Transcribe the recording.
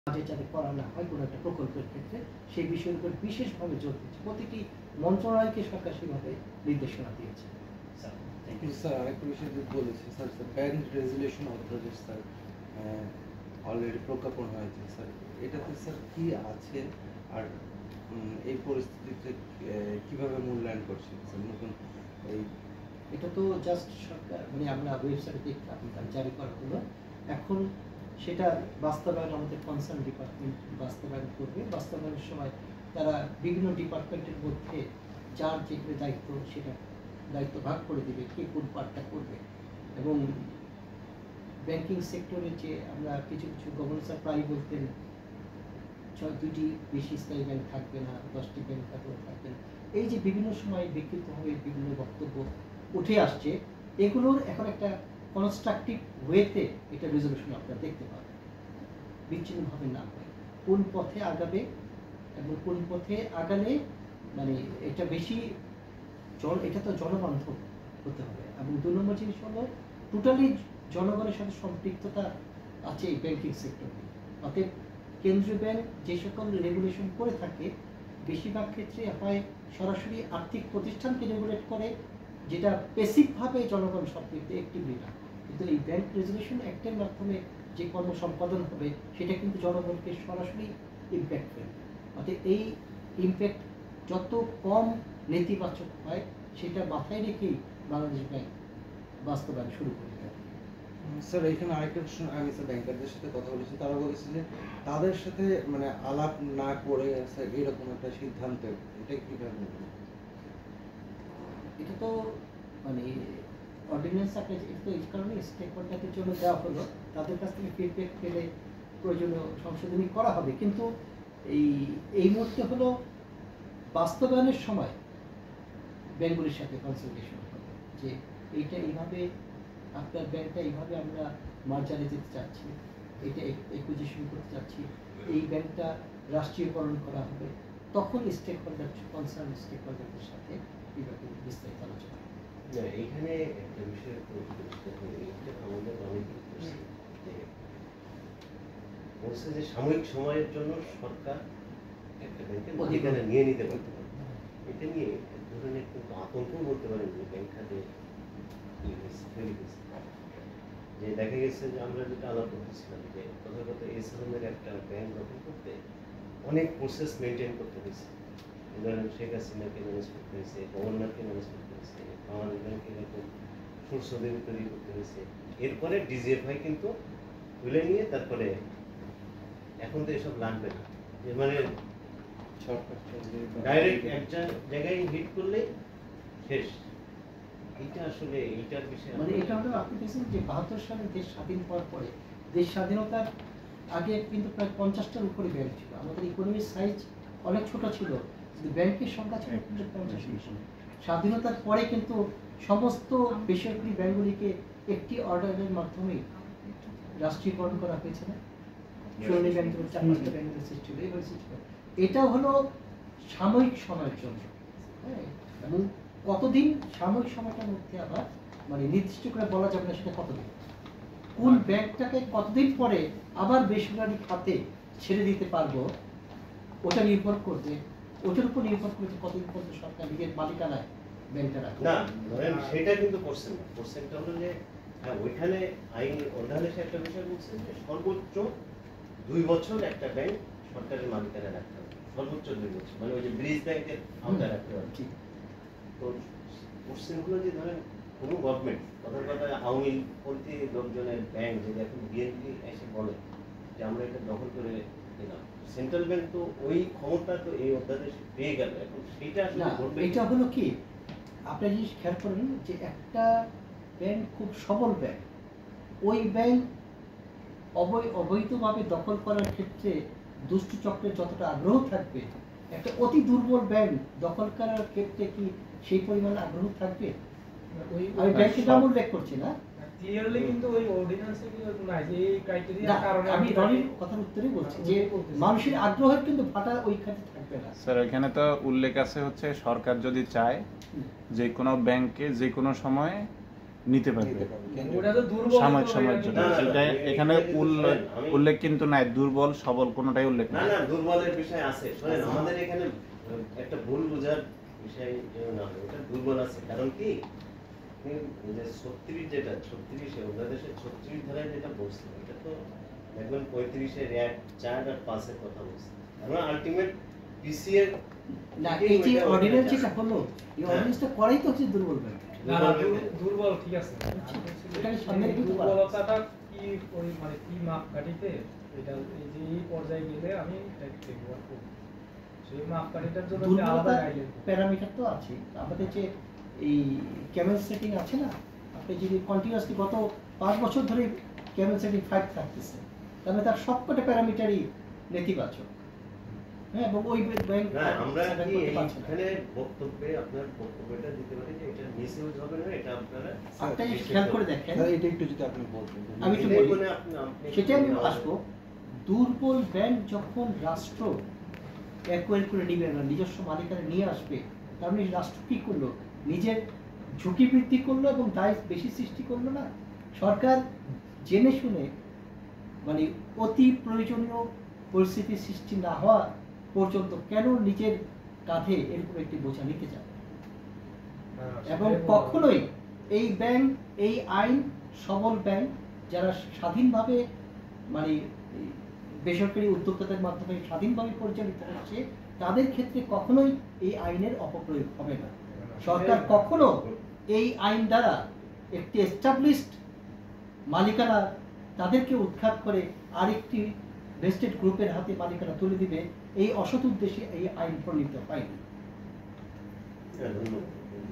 যাতে করা না হয় কোনো একটা প্রকল্পের ক্ষেত্রে সেই বিষয়ের উপর বিশেষভাবে জোর দিচ্ছে। প্রতিটি মন্ত্রণালয়কে সরকার সেভাবে নির্দেশনা দিয়েছে। স্যার আরেকটা বিষয় বলেছি sir, bank resolution authority sir already প্রজ্ঞাপন হয়েছে স্যার, এটাতে স্যার কি আছে আর এই পরিস্থিতিতে কিভাবে মূল্যায়ন করছেন স্যার নতুন এই? এটা তো জাস্ট সরকার মানে আমরা ওয়েবসাইটে দেখলাম জারি করা হলো, এখন সেটা বাস্তবায়ন আমাদের কনসার্ন ডিপার্টমেন্ট বাস্তবায়ন করবে। বাস্তবায়নের সময় তারা বিভিন্ন ডিপার্টমেন্টের মধ্যে যার যেগুলো দায়িত্ব সেটা দায়িত্ব ভাগ করে দেবে, কে কোন পার্টটা করবে। এবং ব্যাংকিং সেক্টরে যে আমরা কিছু কিছু গভর্নর প্রায় বলতেন 2টি বেশি স্থায়ী ব্যাংক থাকবে না, 10টি ব্যাংক থাকবে না, এই যে বিভিন্ন সময় বিকৃতভাবে বিভিন্ন বক্তব্য উঠে আসছে, এগুলোর এখন একটা কনস্ট্রাকটিভ ওয়েতে এটা রেজলিউশন আপনারা দেখতে পাবেন, বিচ্ছিন্নভাবে না হয় কোন পথে আগাবে এবং কোন পথে আগালে মানে এটা বেশি এটা তো জনবান্ধব হতে হবে। এবং 2 নম্বর জিনিস হলো টোটালি জনগণের সাথে সম্পৃক্ততা আছে এই ব্যাংকিং সেক্টরে। অতএব কেন্দ্রীয় ব্যাংক যে সকল রেগুলেশন করে থাকে বেশিরভাগ ক্ষেত্রে হয় সরাসরি আর্থিক প্রতিষ্ঠানকে রেগুলেট করে, যেটা বেসিকভাবে জনগণ সম্পৃক্ত অ্যাক্টিভলি না। কিন্তু এই ব্যাংক রেজুলেশন অ্যাক্টের মাধ্যমে যে কর্ম সম্পাদন হবে সেটা কিন্তু জনগণকে সরাসরি ইম্প্যাক্ট ফেলবে। অর্থাৎ এই ইম্প্যাক্ট যত কম নেতিবাচক হয় সেটা মাথায় রেখেই বাংলাদেশ ব্যাংক বাস্তবায়ন শুরু করে দেয়। স্যার এখানে আরেকটা প্রশ্ন, আমি স্যার ব্যাংকারদের সাথে কথা বলেছি, তারা বলেছে যে তাদের সাথে মানে আলাপ না করে স্যার এরকম একটা সিদ্ধান্ত, এটা কিভাবে? এটা তো মানে অর্ডিন্যান্স আকারে এটা তো এই কারণে স্টেক হোল্ডারদের জন্য দেওয়া হলো, তাদের কাছ থেকে ফিডব্যাক পেলে প্রয়োজনীয় সংশোধনী করা হবে। কিন্তু এই মুহূর্তে হলো বাস্তবায়নের সময় ব্যাংকগুলির সাথে কনসালটেশন হবে যে এইটা এইভাবে আপনার ব্যাংকটা এইভাবে আমরা মার্জারে যেতে চাচ্ছি, এটা একুইজিশন করতে চাচ্ছি, এই ব্যাংকটা রাষ্ট্রীয়করণ করা হবে, তখন স্টেক হোল্ডার কনসার্ন স্টেক হোল্ডারদের সাথে এইভাবে বিস্তারিত আলোচনা। এখানে একটা বিষয় আমাদের অনেকেই বলছে যে সাময়িক সময়ের জন্য সরকার একটা ব্যাংকের অধিকারে নিয়ে নিতে পারতে পারে। এটা নিয়ে এক ধরনের কিন্তু আতঙ্ক বলতে পারেন যে ব্যাংক খাতে যে দেখা গেছে যে আমরা যেটা আলাপ করতেছিলাম যে প্রথাগত এই ধরনের একটা ব্যাংক গঠন করতে অনেক প্রসেস মেনটেন করতে হয়েছে। উদাহরণ শেখ হাসিনাকে ম্যানেজ করতে হয়েছে, গভর্নরকে ম্যানেজ করতে হয়েছে, বাংলাদেশ ব্যাংকে এরকম সুরসদেবী তৈরি করতে হয়েছে। এরপরে ডিজিএফআই কিন্তু তুলে নিয়ে তারপরে এখন তো এসব লাগবে না, যে মানে ডাইরেক্ট একটা জায়গায় হিট করলেই শেষ। এটা আসলে এইটার বিষয়ে মানে এটা হলো আপনি দেখছেন যে 72 সালে দেশ স্বাধীন হওয়ার পরে, দেশ স্বাধীনতার আগে কিন্তু প্রায় 50টার উপরে ব্যাংক ছিল। আমাদের ইকোনমির সাইজ অনেক ছোট ছিল, কিন্তু ব্যাংকের সংখ্যা ছিল 50। স্বাধীনতার পরে কিন্তু সমস্ত বেসরকারি ব্যাংকগুলিকে একটি অর্ডারের মাধ্যমে রাষ্ট্রীয়করণ করা হয়েছে না? সোনালী ব্যাংকের 4-5টা ব্যাংকের সৃষ্টি হলো, এইভাবে সৃষ্টি হলো। এটা হলো সাময়িক সময়ের জন্য, হ্যাঁ। এবং কতদিন সাময়িক সময়টার মধ্যে আবার মানে নির্দিষ্ট করে বলা যাবে না সেটা কতদিন, কোন ব্যাংকটাকে কতদিন পরে আবার বেসরকারি খাতে ছেড়ে দিতে পারবো ওটা নির্ভর করবে, ওটার উপর নির্ভর করবে কতদিন পর্যন্ত সরকার নিজের মালিকানায় ব্যাংকটা রাখবে। না ধরেন সেটা কিন্তু করছেন না, করছেনটা হলো যে হ্যাঁ ওইখানে আইন অধ্যাদেশে একটা বিষয় বলছে যে সর্বোচ্চ 2 বছর একটা ব্যাংক সরকারের মালিকানা রাখতে হবে, সর্বোচ্চ 2 বছর, মানে ওই যে ব্রিজ ব্যাংকের আওতায় রাখতে হবে। তো কোশ্চেনগুলো যে ধরেন কোনো গভর্নমেন্ট কথার কথা আওয়ামী পন্থী লোকজনের ব্যাংক যদি এখন বিএনপি এসে বলে যে আমরা এটা দখল করে দিলাম, সেন্ট্রাল ব্যাংক তো ওই ক্ষমতা তো এই অধ্যাদেশ পেয়ে গেল, এখন সেইটা আসলে এটা হলো কি আপনি জিনিস খেয়াল করেন যে একটা ব্যাংক খুব সবল ব্যাংক, ওই ব্যাংক অবৈধভাবে দখল করার ক্ষেত্রে দুষ্টু চক্রের যতটা আগ্রহ থাকবে, একটা অতি দুর্বল ব্যাংক দখল করার ক্ষেত্রে কি সেই পরিমাণ আগ্রহ থাকবে? আমি ব্যাংকের নাম উল্লেখ করছি না, ক্লিয়ারলি কিন্তু ওই অর্ডিন্যান্সে কিন্তু নাই যে এই ক্রাইটেরিয়ার কারণে আমি রনির কথার উত্তরেই বলছি যে মানুষের আগ্রহের কিন্তু ভাটা ওই খাতে থাকবে না। স্যার এখানে তো উল্লেখ আছে হচ্ছে সরকার যদি চায় যে কোনো ব্যাংকে যে কোনো সময় নিতে পারবে। নিতে পারবে। কেন্দ্রীয় ওটা তো দুর্বল সাময়িক তো সময়ের এটা জন্য। না, না, সেটা না, এখানে এটা কিন্তু আমি- উল্লেখ কিন্তু নাই, দুর্বল সবল কোনোটাই উল্লেখ না নাই। না দুর্বলের বিষয় আছে শোনেন আমাদের এখানে একটা ভুল বোঝার বিষয় যেন না হয় এটা দুর্বল আছে কারণ কি যে 36 যেটা 36 অধ্যাদেশের 36 ধারায় যেটা বলছে এটা তো দেখবেন 35 এর 1 4 আর 5 এর কথা বলছে আমরা আলটিমেট পিসি এর না, এই যে অর্ডিন্যান্স যেটা হলো, এই অর্ডিন্যান্সটা করাই তো হচ্ছে দুর্বল ব্যাংক। না, না, দুর্বল ঠিক আছে। এটাকে সামনে রেখে তো দুর্বলতাটা কি ওই মানে কি মাপকাঠিতে এটা এই যে এই পর্যায়ে গেলে আমি ব্যবহার করব সেই মাপকাঠিটার জন্য একটা আলাদা দুর্বলতার গাইডলাইন প্যারামিটার তো আছে। আমাদের যে এই ক্যামেল সেটিং আছে না, আপনি যদি কন্টিনিউয়াসলি গত 5 বছর ধরে ক্যামেল সেটিং 5 থাকতেছে, তাহলে তার সবকটা প্যারামিটারই নেতিবাচক। হ্যাঁ, এবং ওই ব্যাংক না আমরা survive কি করতে পারছে না। এখানে বক্তব্যে আপনার বক্তব্যটা দিতে পারি যে এটা মিসইউজ হবে না এটা আপনারা একটা জিনিস খেয়াল করে দেখেন, স্যার এটা একটু যদি আপনি বলতেন। আমি একটু এটাই বলি। বলে আপনি সেটা আমি আসবো। দুর্বল ব্যাংক যখন রাষ্ট্র অ্যাকোয়ার করে নিবে না, নিজস্ব মালিকানা নিয়ে আসবে, তার মানে রাষ্ট্র কি করলো? নিজের ঝুঁকি বৃদ্ধি করলো এবং দায় বেশি সৃষ্টি করলো না। সরকার জেনে শুনে মানে অতি প্রয়োজনীয় পরিস্থিতি সৃষ্টি না হওয়া পর্যন্ত কেন নিজের কাঁধে এরকম একটি বোঝা নিতে চায়? এবং কখনোই এই ব্যাংক, এই আইন সবল ব্যাংক যারা স্বাধীনভাবে মানে বেসরকারি উদ্যোক্তাদের মাধ্যমে স্বাধীনভাবে পরিচালিত হচ্ছে, তাদের ক্ষেত্রে কখনোই এই আইনের অপপ্রয়োগ হবে না। সরকার কখনো এই আইন দ্বারা একটি এস্টাবলিশড মালিকানা তাদেরকে উৎখাত করে আরেকটি ভেস্টেড গ্রুপের হাতে মালিকানা তুলে দিবে, এই অসৎ উদ্দেশ্যে এই আইন প্রণীত হয়নি। ধন্যবাদ।